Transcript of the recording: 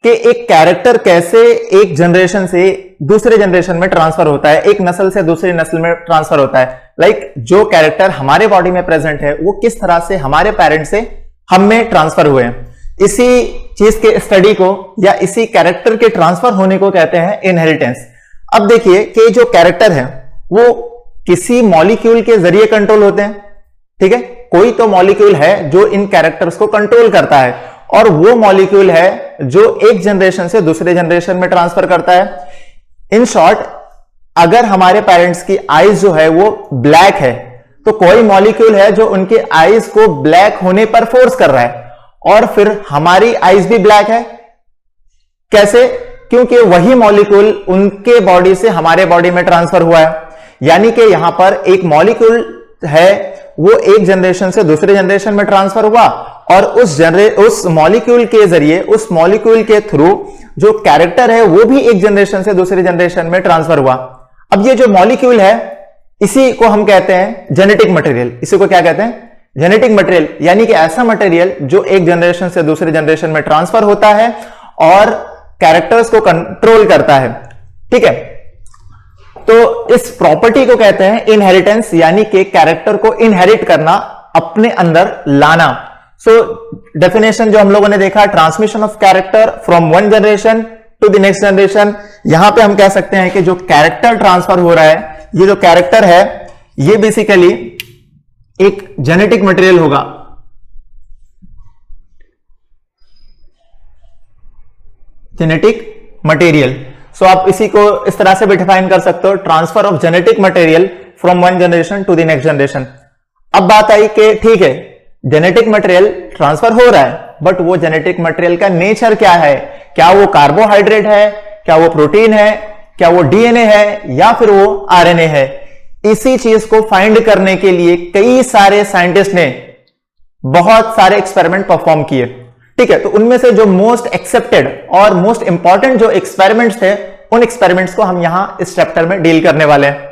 कि एक कैरेक्टर कैसे एक जनरेशन से दूसरे जनरेशन में ट्रांसफर होता है, एक नस्ल से दूसरी नस्ल में ट्रांसफर होता है। लाइक जो कैरेक्टर हमारे बॉडी में प्रेजेंट है वो किस तरह से हमारे पेरेंट्स से हम में ट्रांसफर हुए हैं। इसी चीज के स्टडी को या इसी कैरेक्टर के ट्रांसफर होने को कहते हैं इनहेरिटेंस। अब देखिए कि जो कैरेक्टर है वो किसी मॉलिक्यूल के जरिए कंट्रोल होते हैं, ठीक है। कोई तो मॉलिक्यूल है जो इन कैरेक्टर्स को कंट्रोल करता है और वो मॉलिक्यूल है जो एक जनरेशन से दूसरे जनरेशन में ट्रांसफर करता है। इन शॉर्ट, अगर हमारे पेरेंट्स की आईज जो है वो ब्लैक है तो कोई मॉलिक्यूल है जो उनके आईज को ब्लैक होने पर फोर्स कर रहा है, और फिर हमारी आईज भी ब्लैक है। कैसे? क्योंकि वही मॉलिक्यूल उनके बॉडी से हमारे बॉडी में ट्रांसफर हुआ है। यानी कि यहां पर एक मॉलिक्यूल है वो एक जनरेशन से दूसरे जनरेशन में ट्रांसफर हुआ और उस मॉलिक्यूल के जरिए, उस मॉलिक्यूल के थ्रू जो कैरेक्टर है वो भी एक जनरेशन से दूसरे जनरेशन में ट्रांसफर हुआ। अब ये जो मॉलिक्यूल है इसी को हम कहते हैं जेनेटिक मटेरियल। इसी को क्या कहते हैं? Genetic material. यानी कि ऐसा मटेरियल जो एक जनरेशन से दूसरे जनरेशन में ट्रांसफर होता है और कैरेक्टर्स को कंट्रोल करता है, ठीक है। तो इस प्रॉपर्टी को कहते हैं इनहेरिटेंस, यानी कि कैरेक्टर को इनहेरिट करना, अपने अंदर लाना। सो डेफिनेशन जो हम लोगों ने देखा, transmission of character from one generation to the next generation. यहां पे हम कह सकते हैं कि जो कैरेक्टर ट्रांसफर हो रहा है, ये जो कैरेक्टर है ये बेसिकली एक जेनेटिक मटेरियल होगा। Genetic material. सो आप इसी को इस तरह से भी डिफाइन कर सकते हो, transfer of genetic material from one generation to the next generation. अब बात आई कि ठीक है, जेनेटिक मटेरियल ट्रांसफर हो रहा है, बट वो जेनेटिक मटेरियल का नेचर क्या है? क्या वो कार्बोहाइड्रेट है, क्या वो प्रोटीन है, क्या वो डीएनए है, या फिर वो आरएनए है? इसी चीज को फाइंड करने के लिए कई सारे साइंटिस्ट ने बहुत सारे एक्सपेरिमेंट परफॉर्म किए, ठीक है। तो उनमें से जो मोस्ट एक्सेप्टेड और मोस्ट इंपॉर्टेंट जो एक्सपेरिमेंट्स थे, उन एक्सपेरिमेंट्स को हम यहां इस चैप्टर में डील करने वाले हैं।